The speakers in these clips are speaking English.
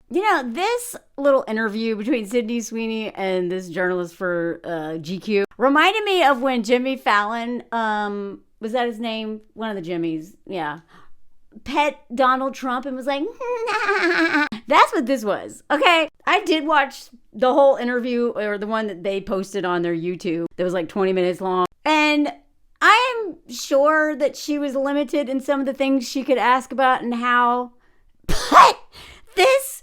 This little interview between Sydney Sweeney and this journalist for GQ reminded me of when Jimmy Fallon, was that his name? One of the Jimmys, yeah. Pet Donald Trump and was like, nah. That's what this was. Okay. I did watch the whole interview, or the one that they posted on their YouTube that was like 20 minutes long. And I am sure that she was limited in some of the things she could ask about and how. But this,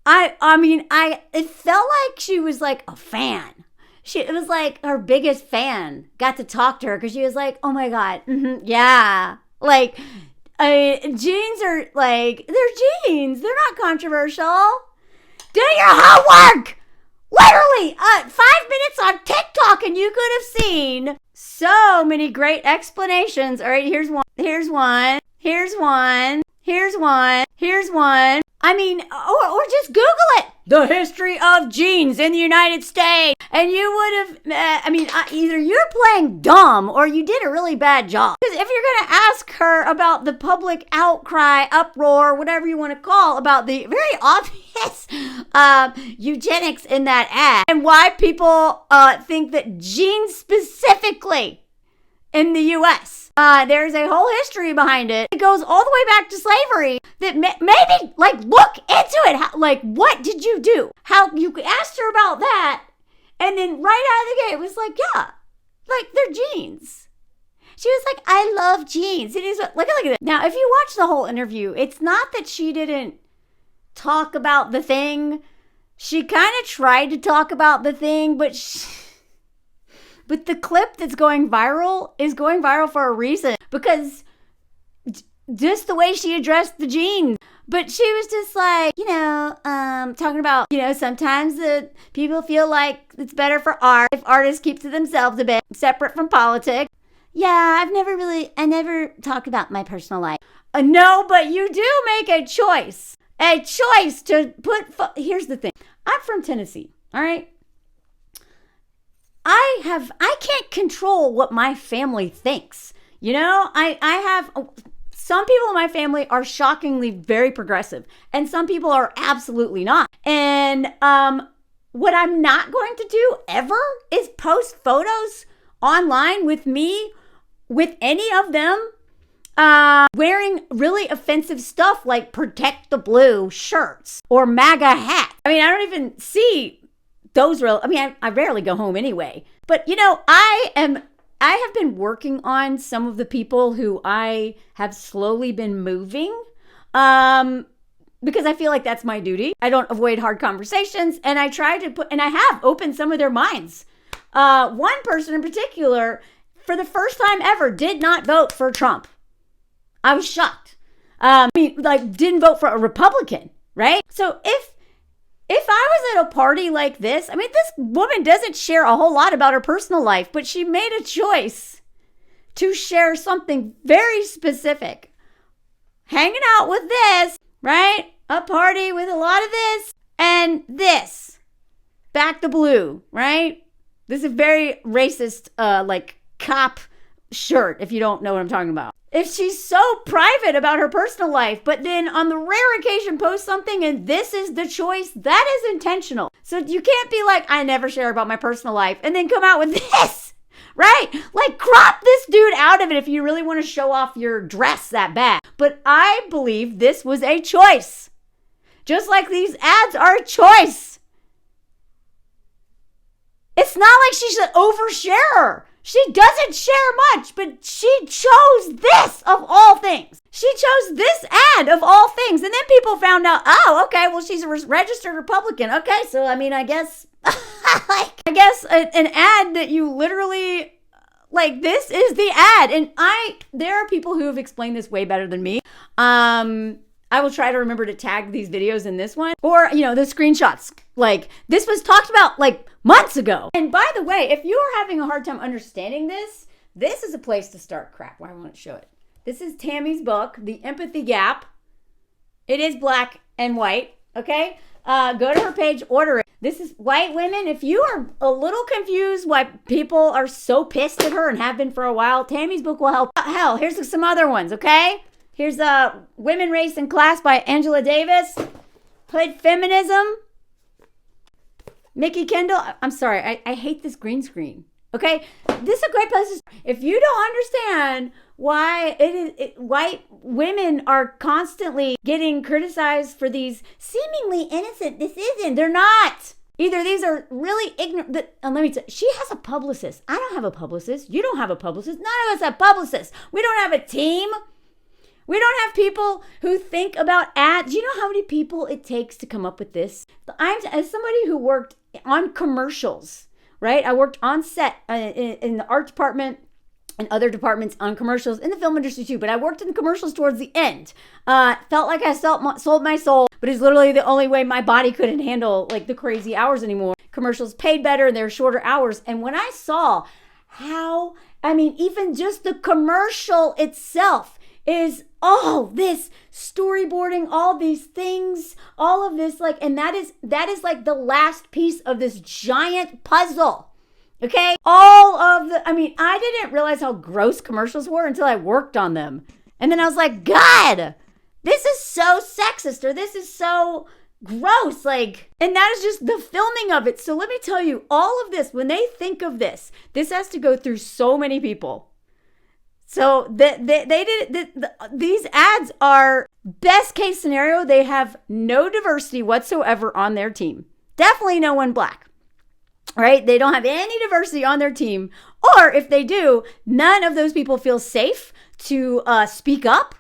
it felt like she was like a fan. It was like her biggest fan got to talk to her because she was like, oh my God, yeah. Like, jeans are like, they're jeans. They're not controversial. Do your homework. Literally, 5 minutes on TikTok and you could have seen so many great explanations. All right, here's one. Here's one. Here's one. Here's one. Here's one. I mean, or just Google it. The history of jeans in the United States. And you would have, either you're playing dumb or you did a really bad job. Because if you're going to ask her about the public outcry, uproar, whatever you want to call, about the very obvious eugenics in that ad, and why people think that jeans specifically in the U.S., there's a whole history behind it. It goes all the way back to slavery. That maybe, look into it. What did you do? How you asked her about that, and then right out of the gate, it was like, yeah, they're jeans. She was like, I love jeans. It is, look at it. Now, if you watch the whole interview, it's not that she didn't talk about the thing. She kind of tried to talk about the thing, but the clip that's going viral is going viral for a reason, because just the way she addressed the jeans. But she was just like, talking about, sometimes the people feel like it's better for art if artists keep to themselves a bit, separate from politics. Yeah, I never talk about my personal life. No, but you do make a choice to put, here's the thing. I'm from Tennessee, all right? I can't control what my family thinks. I have some people in my family are shockingly very progressive, and some people are absolutely not. And what I'm not going to do ever is post photos online with me, with any of them, wearing really offensive stuff like Protect the Blue shirts or MAGA hats. I don't even see those I rarely go home anyway. But, I have been working on some of the people who I have slowly been moving, because I feel like that's my duty. I don't avoid hard conversations, and I try to and I have opened some of their minds. One person in particular, for the first time ever, did not vote for Trump. I was shocked. Didn't vote for a Republican, right? So if I was at a party like this, this woman doesn't share a whole lot about her personal life, but she made a choice to share something very specific. Hanging out with this, right? A party with a lot of this and this. Back the blue, right? This is a very racist, cop shirt, if you don't know what I'm talking about. If she's so private about her personal life, but then on the rare occasion post something and this is the choice, that is intentional. So you can't be like, I never share about my personal life, and then come out with this, right? Crop this dude out of it if you really want to show off your dress that bad. But I believe this was a choice. Just like these ads are a choice. It's not like she's an oversharer. She doesn't share much, but she chose this of all things. She chose this ad of all things. And then people found out, oh, okay, well, she's a registered Republican. Okay, so, I guess, an ad that you literally, this is the ad. And there are people who have explained this way better than me. I will try to remember to tag these videos in this one. Or, the screenshots. This was talked about, months ago. And by the way, if you are having a hard time understanding this is a place to start. Crap, why won't it show it? This is Tammy's book, The Empathy Gap. It is black and white, okay? Go to her page, order it. This is white women. If you are a little confused why people are so pissed at her and have been for a while, Tammy's book will help. Hell, here's some other ones, okay? Here's Women, Race, and Class by Angela Davis. put feminism. Mickey Kendall, I'm sorry, I hate this green screen. Okay, this is a great place. If you don't understand why white women are constantly getting criticized for these seemingly innocent decisions, they're not. Either these are really ignorant. And let me tell you, she has a publicist. I don't have a publicist. You don't have a publicist. None of us have publicists. We don't have a team. We don't have people who think about ads. Do you know how many people it takes to come up with this? As somebody who worked on commercials, right? I worked on set in the art department and other departments on commercials in the film industry too. But I worked in the commercials towards the end. Felt like I sold my soul, but it's literally the only way my body couldn't handle like the crazy hours anymore. Commercials paid better and they're shorter hours. And when I saw how, even just the commercial itself is all this storyboarding, all these things, all of this, and that is like the last piece of this giant puzzle. Okay? I didn't realize how gross commercials were until I worked on them. And then I was like, God, this is so sexist, or this is so gross. And that is just the filming of it. So let me tell you, all of this, when they think of this has to go through so many people. So these ads are best case scenario. They have no diversity whatsoever on their team. Definitely no one black, right? They don't have any diversity on their team. Or if they do, none of those people feel safe to speak up,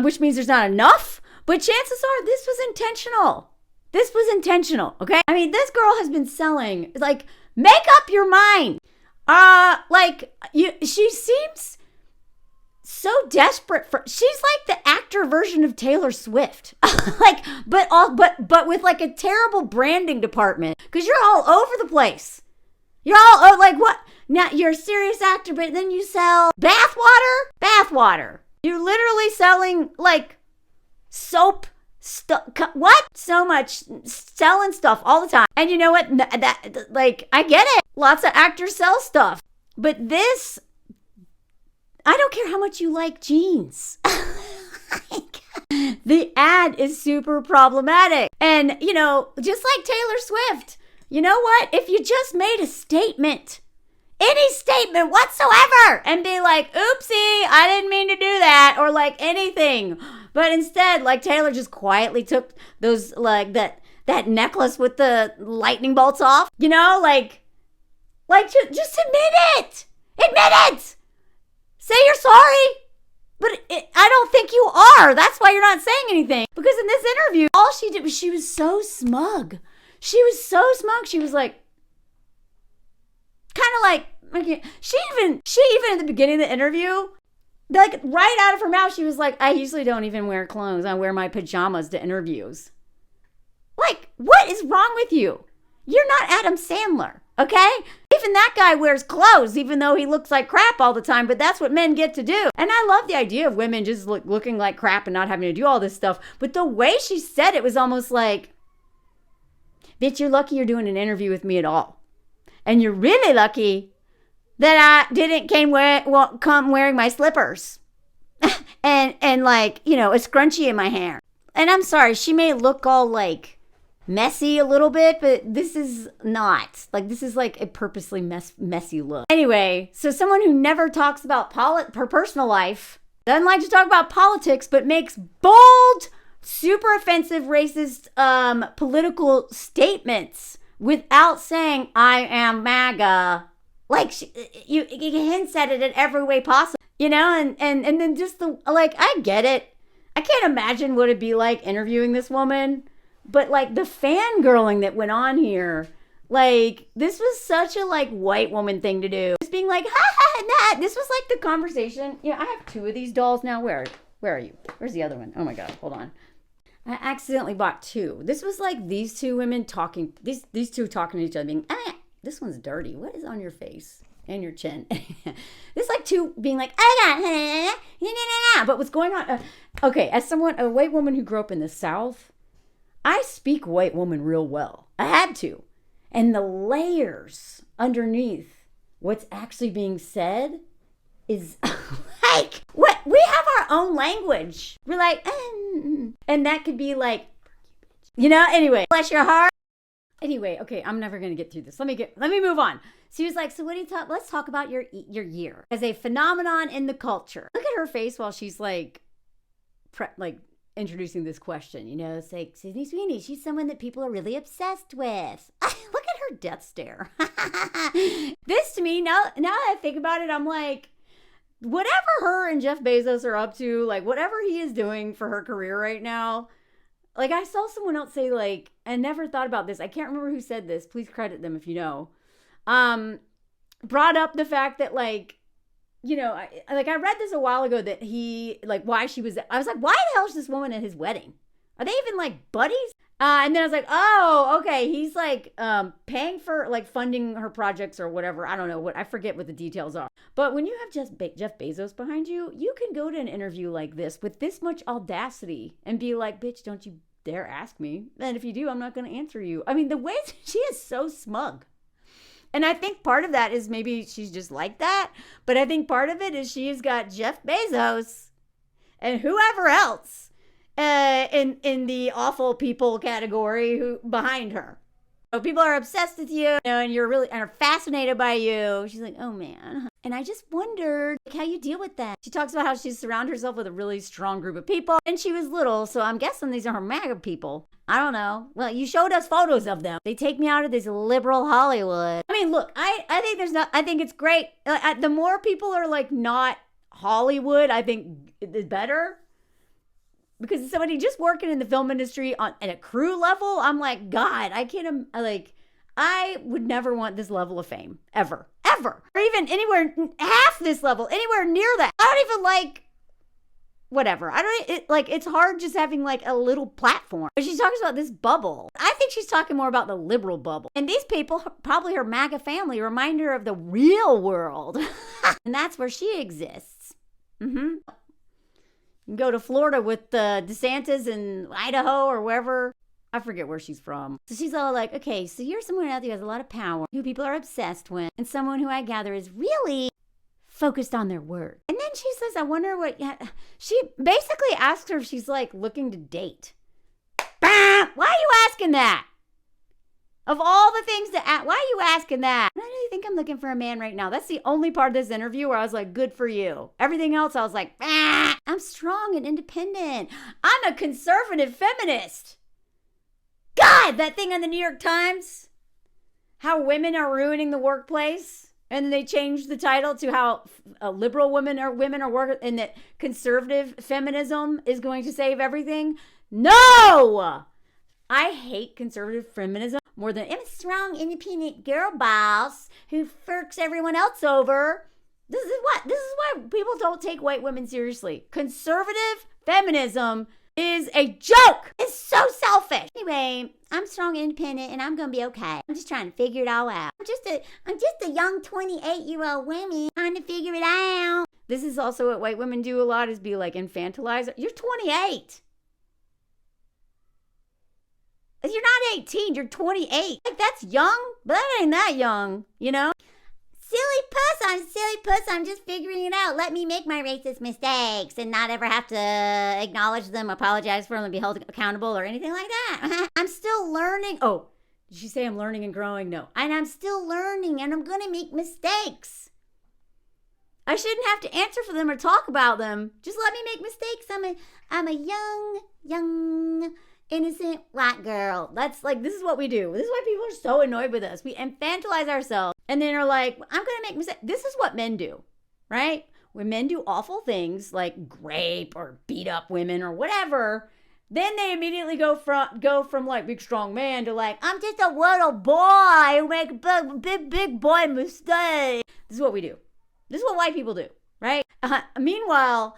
which means there's not enough. But chances are this was intentional. This was intentional, okay? This girl has been selling, make up your mind. She seems so desperate she's like the actor version of Taylor Swift. but with a terrible branding department, because you're all over the place. You're all what? Now you're a serious actor, but then you sell bathwater. You're literally selling soap stuff. What? So much selling stuff all the time. And you know what? I get it. Lots of actors sell stuff, but this, I don't care how much you like jeans. The ad is super problematic. And, just like Taylor Swift, you know what? If you just made a statement, any statement whatsoever, and be like, oopsie, I didn't mean to do that, or anything. But instead, Taylor just quietly took those, that necklace with the lightning bolts off, just admit it. Admit it. Say you're sorry, but I don't think you are. That's why you're not saying anything. Because in this interview, all she did was she was so smug. She was so smug. She was she even at the beginning of the interview, right out of her mouth, she was like, I usually don't even wear clothes. I wear my pajamas to interviews. What is wrong with you? You're not Adam Sandler, okay? Even that guy wears clothes, even though he looks like crap all the time, but that's what men get to do. And I love the idea of women just looking like crap and not having to do all this stuff. But the way she said it was almost like, bitch, you're lucky you're doing an interview with me at all. And you're really lucky that I didn't come wearing my slippers and a scrunchie in my hair. And I'm sorry, she may look all messy a little bit, but this is not. This is a purposely messy look. Anyway, so someone who never talks about her personal life, doesn't like to talk about politics, but makes bold, super offensive, racist political statements without saying, I am MAGA. You hints at it in every way possible, and then just I get it. I can't imagine what it'd be like interviewing this woman. But the fangirling that went on here, this was such a white woman thing to do. Just being ha ha, nah. This was the conversation. I have two of these dolls now. Where are you? Where's the other one? Oh my God, hold on. I accidentally bought two. This was these two women talking, these two talking to each other, being, this one's dirty. What is on your face and your chin? This two being but what's going on? Okay, as a white woman who grew up in the South, I speak white woman real well. I had to. And the layers underneath what's actually being said is what? We have our own language. We're and that could be Anyway, bless your heart. Anyway, okay, I'm never gonna get through this. Let me move on. So he was like, so what do you talk? Let's talk about your year as a phenomenon in the culture. Look at her face while she's like introducing this question. It's like Sydney Sweeney. She's someone that people are really obsessed with. Look at her death stare. This to me now that I think about it, I'm like, whatever her and Jeff Bezos are up to, like whatever he is doing for her career right now. Like I saw someone else say like, I never thought about this. I can't remember who said this. Please credit them if you know. Brought up the fact that like, I read this a while ago that he like why she was. I was like, why the hell is this woman at his wedding? Are they even like buddies? And then I was like, oh, okay. He's like paying for like funding her projects or whatever. I don't know I forget what the details are. But when you have Jeff Bezos behind you, you can go to an interview like this with this much audacity and be like, bitch, don't you dare ask me. And if you do, I'm not going to answer you. I mean, the way she is so smug. And I think part of that is maybe she's just like that. But I think part of it is she's got Jeff Bezos and whoever else in the awful people category who behind her. So people are obsessed with you, and you're really and are fascinated by you. She's like, oh man. And I just wondered how you deal with that. She talks about how she surrounded herself with a really strong group of people. And she was little, so I'm guessing these are her MAGA people. I don't know. Well, you showed us photos of them. They take me out of this liberal Hollywood. I mean, look, I think it's great. The more people are like not Hollywood, I think is better. Because as somebody just working in the film industry at a crew level, I'm like, God, I would never want this level of fame ever, or even anywhere half this level, anywhere near that. I don't even like whatever. It's hard just having like a little platform. But she talks about this bubble. I think she's talking more about the liberal bubble. And these people, probably her MAGA family, remind her of the real world. And that's where she exists. Mm-hmm. You can go to Florida with DeSantis and Idaho or wherever. I forget where she's from. So she's all like, okay, so you're someone out there who has a lot of power, who people are obsessed with, and someone who I gather is really focused on their work. And then she says, I wonder what, she basically asks her if she's like looking to date. Bah! Why are you asking that? Of all the things to ask, why are you asking that? I really think I'm looking for a man right now. That's the only part of this interview where I was like, good for you. Everything else, I was like, I'm strong and independent. I'm a conservative feminist. God, that thing on the New York Times, how women are ruining the workplace. And then they changed the title to how liberal women are working, and that conservative feminism is going to save everything. No! I hate conservative feminism more than I'm a strong, independent girl boss who fucks everyone else over. This is why people don't take white women seriously. Conservative feminism is a joke. It's so selfish. Anyway, I'm strong, independent, and I'm gonna be okay. I'm just trying to figure it all out. I'm just a young 28-year-old woman trying to figure it out. This is also what white women do a lot, is be like infantilize. You're 28. You're not 18, you're 28. Like, that's young, but that ain't that young, Silly puss, I'm just figuring it out. Let me make my racist mistakes and not ever have to acknowledge them, apologize for them, and be held accountable or anything like that. I'm still learning. Oh, did she say I'm learning and growing? No. And I'm still learning, and I'm going to make mistakes. I shouldn't have to answer for them or talk about them. Just let me make mistakes. I'm a young, innocent white girl. That's like, this is what we do. This is why people are so annoyed with us. We infantilize ourselves and then are like, I'm going to make mistakes. This is what men do, right? When men do awful things like grape or beat up women or whatever, then they immediately go from like big strong man to like, I'm just a little boy who make big boy mistake. This is what we do. This is what white people do, right? Meanwhile,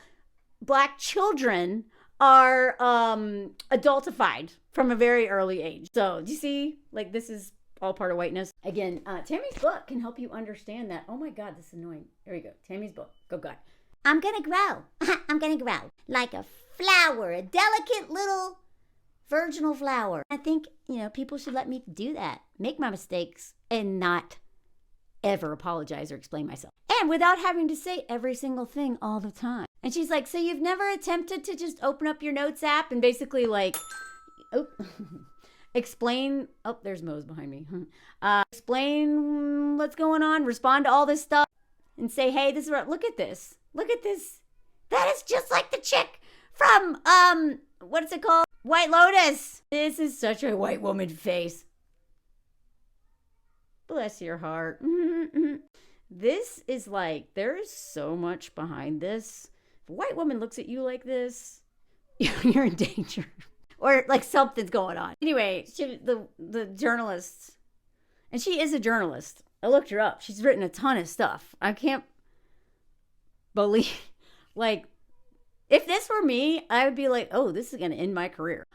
black children are adultified from a very early age. So do you see, like, this is all part of whiteness. Again, Tammy's book can help you understand that. Oh my God, this is annoying. Here we go. Tammy's book. Go God. I'm gonna grow. I'm gonna grow like a flower, a delicate little virginal flower. I think, people should let me do that. Make my mistakes and not ever apologize or explain myself. And without having to say every single thing all the time. And she's like, so you've never attempted to just open up your notes app and basically like Oh, explain. Oh, there's Moe's behind me. Explain what's going on. Respond to all this stuff and say, hey, this is what. Look at this. Look at this. That is just like the chick from what is it called? White Lotus. This is such a white woman face. Bless your heart. This is like, there is so much behind this. If a white woman looks at you like this, you're in danger. Or like something's going on. Anyway, the journalist, and she is a journalist. I looked her up. She's written a ton of stuff. I can't believe, like, if this were me, I would be like, oh, this is going to end my career.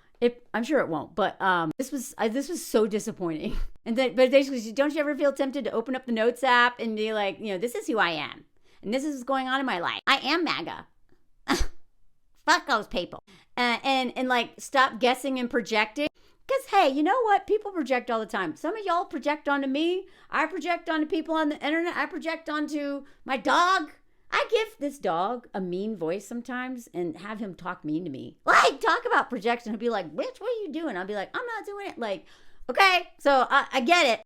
I'm sure it won't, but this was so disappointing. And then, but basically, don't you ever feel tempted to open up the notes app and be like, this is who I am, and this is what's going on in my life. I am MAGA. Fuck those people, and like stop guessing and projecting. Because hey, you know what? People project all the time. Some of y'all project onto me. I project onto people on the internet. I project onto my dog. I give this dog a mean voice sometimes and have him talk mean to me. Like, talk about projection. He'll be like, bitch, what are you doing? I'll be like, I'm not doing it. Like, okay, so I get it.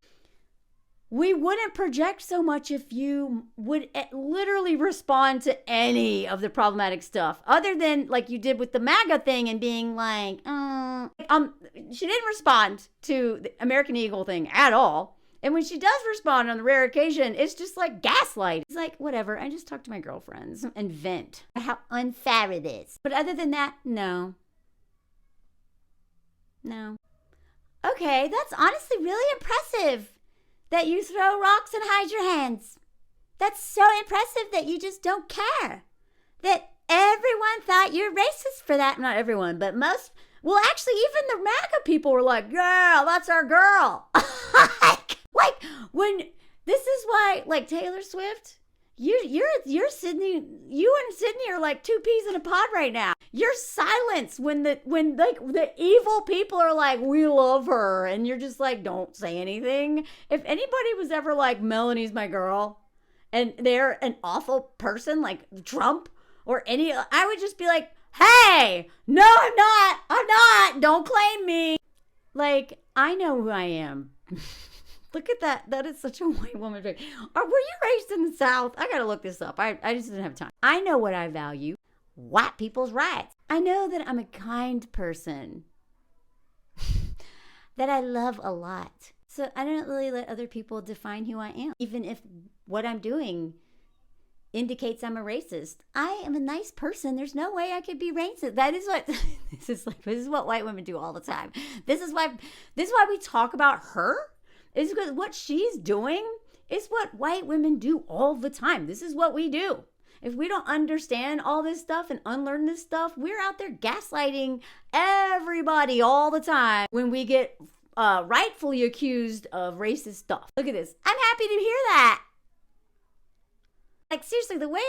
We wouldn't project so much if you would literally respond to any of the problematic stuff, other than like you did with the MAGA thing and being like, she didn't respond to the American Eagle thing at all. And when she does respond on the rare occasion, it's just like gaslight. It's like, whatever, I just talk to my girlfriends and vent how unfair it is. But other than that, no. Okay, that's honestly really impressive that you throw rocks and hide your hands. That's so impressive that you just don't care. That everyone thought you're racist for that. Not everyone, but most. Well, actually, even the MAGA people were like, yeah, that's our girl. like, when, this is why, like, Taylor Swift, you're Sydney, you and Sydney are like two peas in a pod right now. You're silenced when the evil people are like, we love her, and you're just like, don't say anything. If anybody was ever like, Melanie's my girl, and they're an awful person like Trump or any, I would just be like, hey, no, I'm not, don't claim me. Like, I know who I am. Look at that. That is such a white woman thing. Or were you raised in the South? I gotta look this up. I just didn't have time. I know what I value. White people's rights. I know that I'm a kind person. That I love a lot. So I don't really let other people define who I am. Even if what I'm doing indicates I'm a racist. I am a nice person. There's no way I could be racist. That is what this is what white women do all the time. This is why we talk about her. Is because what she's doing is what white women do all the time. This is what we do. If we don't understand all this stuff and unlearn this stuff, we're out there gaslighting everybody all the time when we get rightfully accused of racist stuff. Look at this. I'm happy to hear that. Like, seriously, the way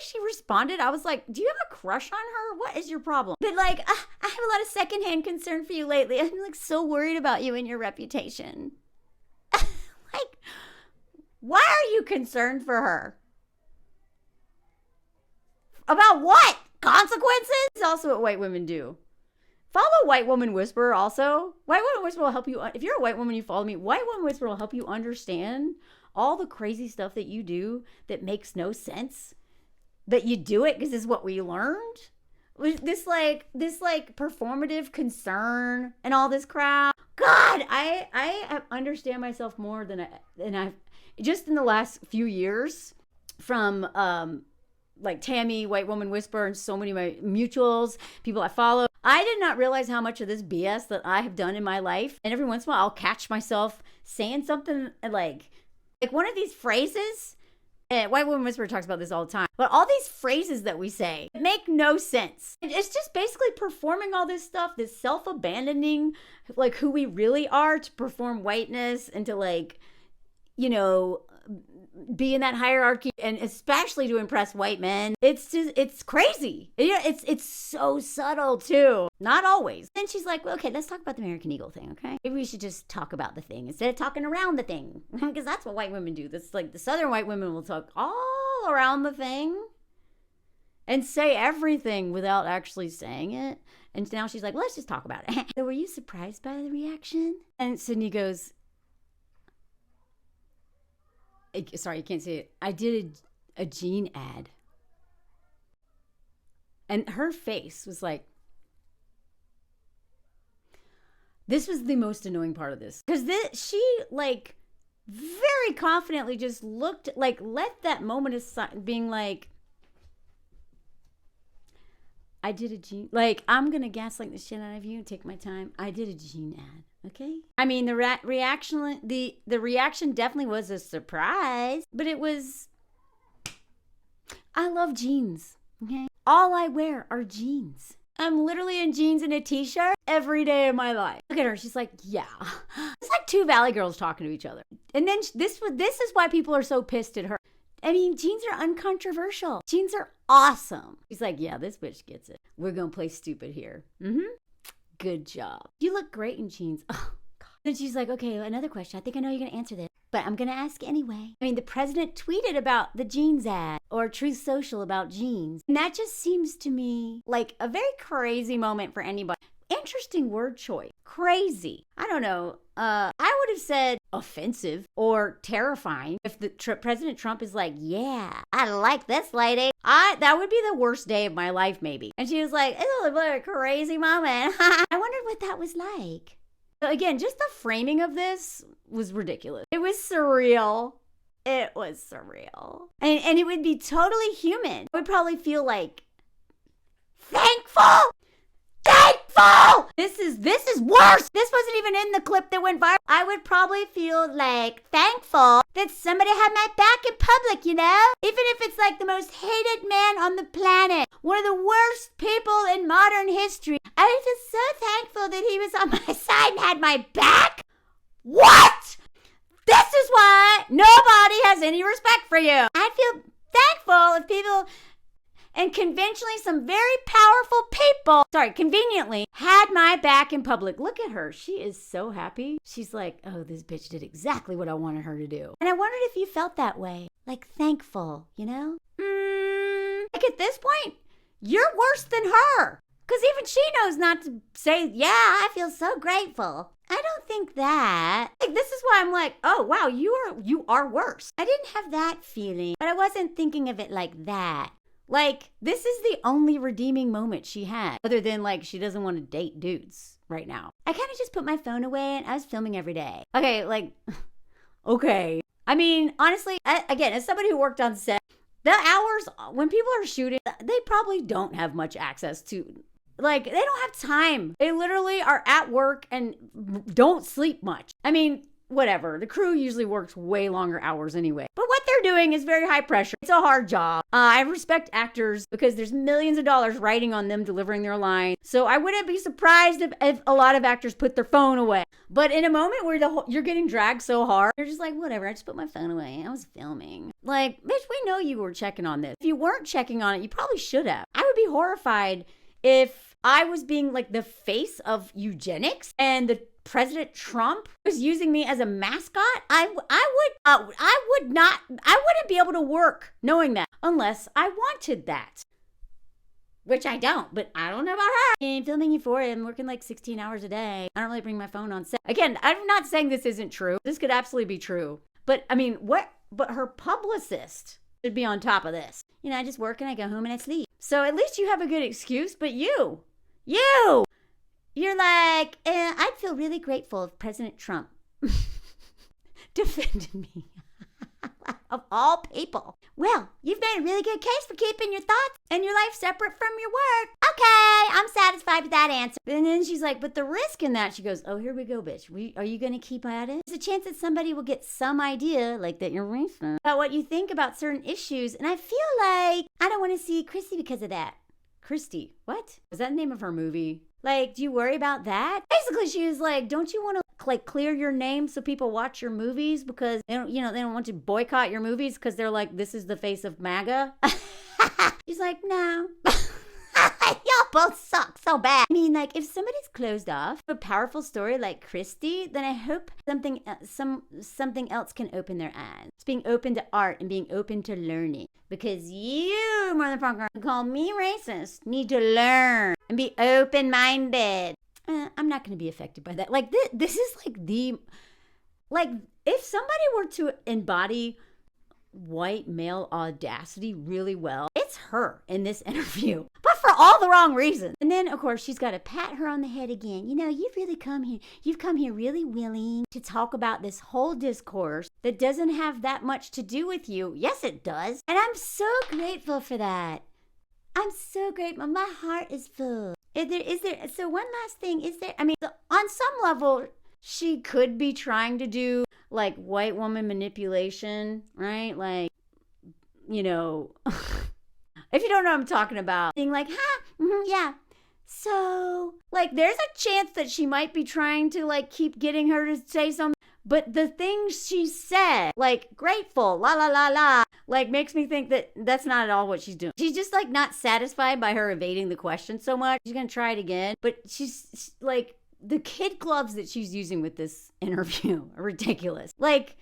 she responded, I was like, do you have a crush on her? What is your problem? But like, I have a lot of secondhand concern for you lately. I'm like so worried about you and your reputation. Like, why are you concerned for her? About what? Consequences? It's also what white women do. Follow White Woman Whisperer also. White Woman Whisperer will help you. If you're a white woman, you follow me. White Woman Whisperer will help you understand all the crazy stuff that you do that makes no sense. That you do it because this is what we learned. This performative concern and all this crap. God, I understand myself more than I've just in the last few years from like Tammy, White Woman Whisperer, and so many of my mutuals, people I follow. I did not realize how much of this BS that I have done in my life. And every once in a while, I'll catch myself saying something like one of these phrases. And White Woman Whisperer talks about this all the time. But all these phrases that we say make no sense. It's just basically performing all this stuff, this self-abandoning, like who we really are to perform whiteness and to like, be in that hierarchy, and especially to impress white men. It's crazy. It's so subtle too. Not always. Then she's like, well, okay, let's talk about the American Eagle thing, okay? Maybe we should just talk about the thing instead of talking around the thing. Because that's what white women do. That's like the Southern white women will talk all around the thing. and say everything without actually saying it. And now she's like, well, let's just talk about it. So were you surprised by the reaction? And Sydney goes, sorry, you can't see it. I did a jean ad. And her face was like, this was the most annoying part of this. Because she, like, very confidently just looked, like, let that moment aside, being like, I did a jean, like, I'm going to gaslight the shit out of you and take my time. I did a jean ad, okay? I mean, the reaction definitely was a surprise, but it was, I love jeans, okay? All I wear are jeans. I'm literally in jeans and a t-shirt every day of my life. Look at her. She's like, yeah. It's like two Valley girls talking to each other. And then this is why people are so pissed at her. I mean, jeans are uncontroversial. Jeans are awesome. She's like, yeah, this bitch gets it. We're going to play stupid here. Good job. You look great in jeans. Oh, God. Then she's like, okay, another question. I think I know you're going to answer this, but I'm going to ask anyway. I mean, the president tweeted about the jeans ad, or Truth Social about jeans. And that just seems to me like a very crazy moment for anybody. Interesting word choice. Crazy. I don't know. I would have said offensive or terrifying if the President Trump is like, yeah, I like this lady. That would be the worst day of my life, maybe. And she was like, it's a crazy moment. I wondered what that was like. So again, just the framing of this was ridiculous. It was surreal. It was surreal. And it would be totally human. I would probably feel like thankful. This is worse. This wasn't even in the clip that went viral. I would probably feel like thankful that somebody had my back in public, you know? Even if it's like the most hated man on the planet, one of the worst people in modern history. I was just so thankful that he was on my side and had my back. What? This is why nobody has any respect for you. I'd feel thankful if people, and conventionally some very powerful people, conveniently, had my back in public. Look at her. She is so happy. She's like, oh, this bitch did exactly what I wanted her to do. And I wondered if you felt that way. Like thankful, you know? Like at this point, you're worse than her. Because even she knows not to say, yeah, I feel so grateful. I don't think that. Like, this is why I'm like, oh, wow, you are worse. I didn't have that feeling, but I wasn't thinking of it like that. Like, this is the only redeeming moment she had, other than, like, she doesn't want to date dudes right now. I kind of just put my phone away and I was filming every day. Okay, like, okay. I mean, honestly, again, as somebody who worked on set, the hours when people are shooting, they probably don't have much access to, like, they don't have time. They literally are at work and don't sleep much. I mean, whatever. The crew usually works way longer hours anyway. But what they're doing is very high pressure. It's a hard job. I respect actors because there's millions of dollars riding on them delivering their line. So I wouldn't be surprised if a lot of actors put their phone away. But in a moment where you're getting dragged so hard, you're just like, whatever, I just put my phone away. I was filming. Like, bitch, we know you were checking on this. If you weren't checking on it, you probably should have. I would be horrified if I was being like the face of eugenics and the President Trump was using me as a mascot. I wouldn't be able to work knowing that unless I wanted that. Which I don't, but I don't know about her. I'm filming Euphoria. I'm working like 16 hours a day. I don't really bring my phone on set. Again, I'm not saying this isn't true. This could absolutely be true. But I mean, but her publicist should be on top of this. You know, I just work and I go home and I sleep. So at least you have a good excuse, but you're like, I'd feel really grateful if President Trump defended me. Of all people. Well, you've made a really good case for keeping your thoughts and your life separate from your work. Okay, I'm satisfied with that answer. And then she's like, but the risk in that, she goes, oh, here we go, bitch. Are you going to keep at it? There's a chance that somebody will get some idea, like that you're racist, about what you think about certain issues. And I feel like I don't want to see Christy because of that. Christy, what? Is that the name of her movie? Like, do you worry about that? Basically, she was like, don't you want to like clear your name so people watch your movies because they don't want to boycott your movies because they're like, this is the face of MAGA? She's like, no. Y'all both suck so bad. I mean, like, if somebody's closed off a powerful story like Christy, then I hope something else can open their eyes. It's being open to art and being open to learning. Because you, motherfucker, call me racist, need to learn and be open-minded. I'm not going to be affected by that. Like, this is like if somebody were to embody white male audacity really well, it's her in this interview, but for all the wrong reasons. And then, of course, she's got to pat her on the head again. You know, you've come here really willing to talk about this whole discourse that doesn't have that much to do with you. Yes, it does. And I'm so grateful for that. I'm so grateful. My heart is full. So one last thing, on some level, she could be trying to do like white woman manipulation, right? Like, you know, if you don't know what I'm talking about, being like, yeah. So, like, there's a chance that she might be trying to, like, keep getting her to say something. But the things she said, like, grateful, la, la, la, la, like, makes me think that that's not at all what she's doing. She's just, like, not satisfied by her evading the question so much. She's going to try it again. But she's like, the kid gloves that she's using with this interview are ridiculous. Like,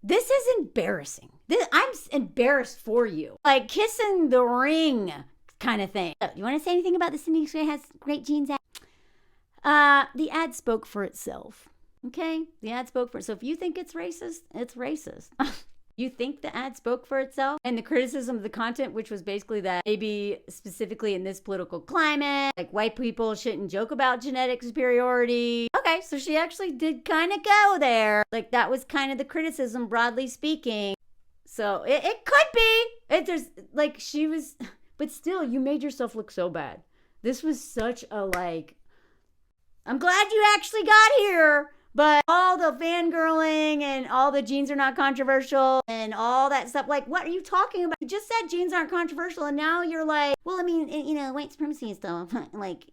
this is embarrassing. I'm embarrassed for you. Like, kissing the ring kind of thing. You want to say anything about the Cindy has great jeans ad? The ad spoke for itself. Okay? The ad spoke for itself. So if you think it's racist, it's racist. You think the ad spoke for itself? And the criticism of the content, which was basically that maybe specifically in this political climate, like white people shouldn't joke about genetic superiority. Okay, so she actually did kind of go there. Like, that was kind of the criticism, broadly speaking. So it could be. But still, you made yourself look so bad. This was such a, like, I'm glad you actually got here. But all the fangirling and all the jeans are not controversial and all that stuff, like, what are you talking about? You just said jeans aren't controversial, and now you're like, well, I mean, you know, white supremacy and stuff. Like,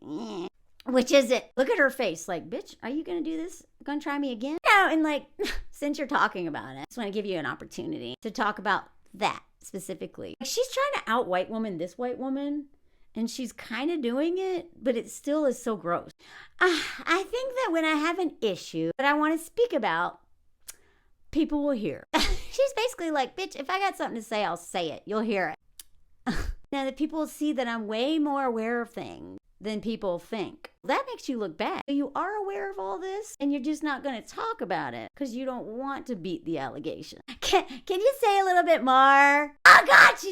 which is it? Look at her face. Like, bitch, are you going to do this? Going to try me again? No, and like, since you're talking about it, I just want to give you an opportunity to talk about that specifically. She's trying to out white woman this white woman. And she's kind of doing it, but it still is so gross. I think that when I have an issue that I want to speak about, people will hear. She's basically like, bitch, if I got something to say, I'll say it. You'll hear it. Now that people will see that I'm way more aware of things than people think. That makes you look bad. So you are aware of all this, and you're just not going to talk about it because you don't want to beat the allegation. Can you say a little bit more? Oh God, she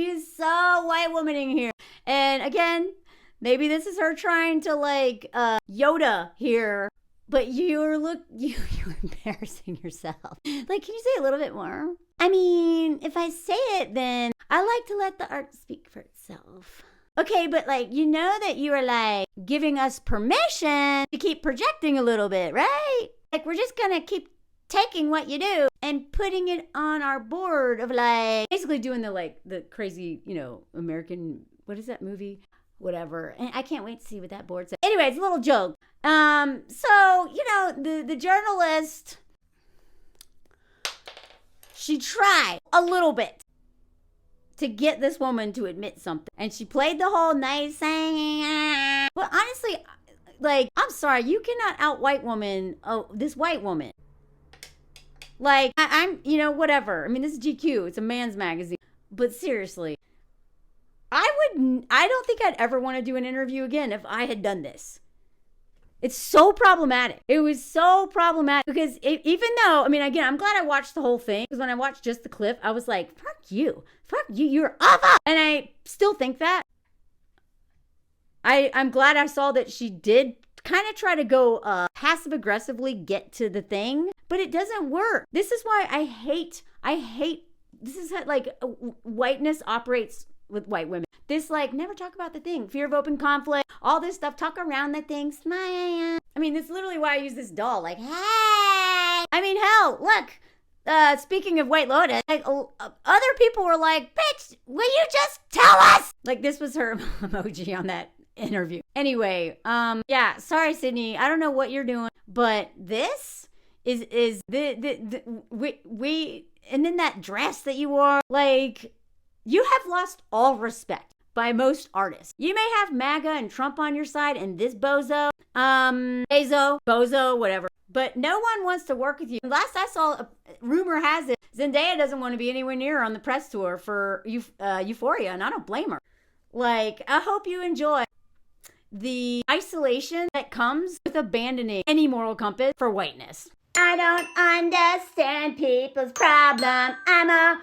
is so white womaning here. And again, maybe this is her trying to like Yoda here, but you're embarrassing yourself. Like, can you say a little bit more? I mean, if I say it, then I like to let the art speak for itself. Okay, but like, you know that you are like giving us permission to keep projecting a little bit, right? Like, we're just gonna keep taking what you do and putting it on our board of like, basically doing the crazy, you know, American, what is that movie? Whatever. And I can't wait to see what that board says. Anyways, a little joke. So, you know, the journalist, she tried a little bit to get this woman to admit something. And she played the whole nice thing. But honestly, like, I'm sorry, you cannot out white woman, this white woman. Like, I'm, you know, whatever. I mean, this is GQ. It's a man's magazine. But seriously, I don't think I'd ever want to do an interview again if I had done this. It's so problematic. It was so problematic because even though, I mean, again, I'm glad I watched the whole thing because when I watched just the clip, I was like, fuck you, you're awful. And I still think that. I'm glad I saw that she did kind of try to go passive aggressively get to the thing, but it doesn't work. This is why I hate, this is how, like, whiteness operates with white women. This, like, never talk about the thing. Fear of open conflict, all this stuff, talk around the thing, smile. I mean, that's literally why I use this doll. Like, hey! I mean, hell, look. Speaking of White Lotus, like, other people were like, bitch, will you just tell us? Like, this was her emoji on that interview. Anyway, yeah, sorry, Sydney. I don't know what you're doing, but this is we and then that dress that you wore, like, you have lost all respect by most artists. You may have MAGA and Trump on your side and this bozo, whatever. But no one wants to work with you. Last I saw, rumor has it, Zendaya doesn't want to be anywhere near her on the press tour for Euphoria, and I don't blame her. Like, I hope you enjoy the isolation that comes with abandoning any moral compass for whiteness. I don't understand people's problem. I'm a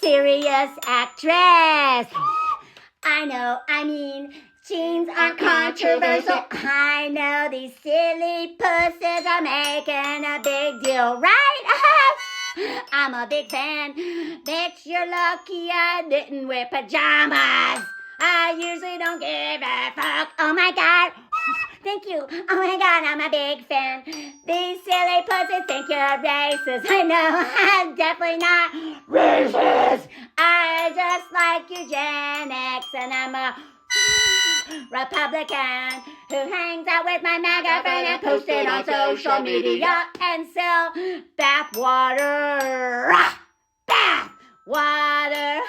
serious actress. Jeans aren't controversial. I know these silly pussies are making a big deal, right? I'm a big fan. Bitch, you're lucky I didn't wear pajamas. I usually don't give a fuck. Oh my god. Thank you. Oh my god, I'm a big fan. These silly pussies think you're racist. I know, I'm definitely not racist. I just like eugenics, and I'm a Republican who hangs out with my MAGA friend and posts it on social media and sell bath water. Bath water.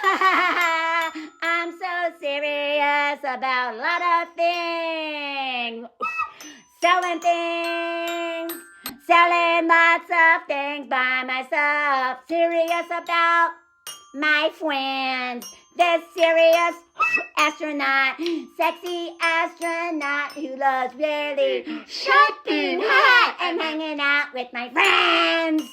I'm so serious about a lot of things. Selling lots of things by myself. Serious about my friends. This serious astronaut, sexy astronaut who loves really shopping hot and hanging out with my friends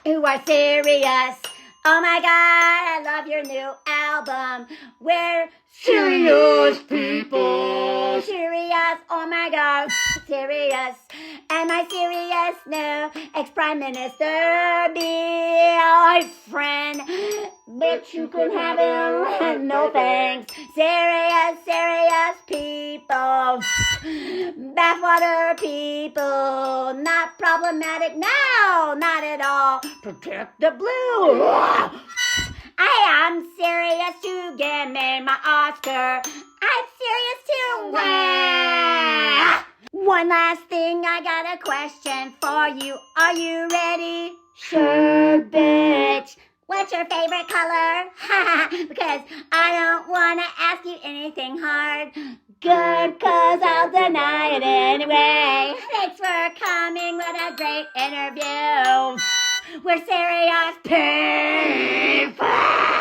who are serious. Oh my god, I love your new album. We're serious people. Serious, oh my god, serious. And my serious new ex-prime minister be my friend. Bitch, you can have him, no thanks. Serious people. Bathwater people. Not problematic, no, not at all. Protect the blue. I am serious to give me my Oscar. I'm serious to win. One last thing, I got a question for you. Are you ready? Sure, bitch. What's your favorite color? Because I don't want to ask you anything hard. Good, cause I'll deny it anyway. Thanks for coming, what a great interview. We're serious people.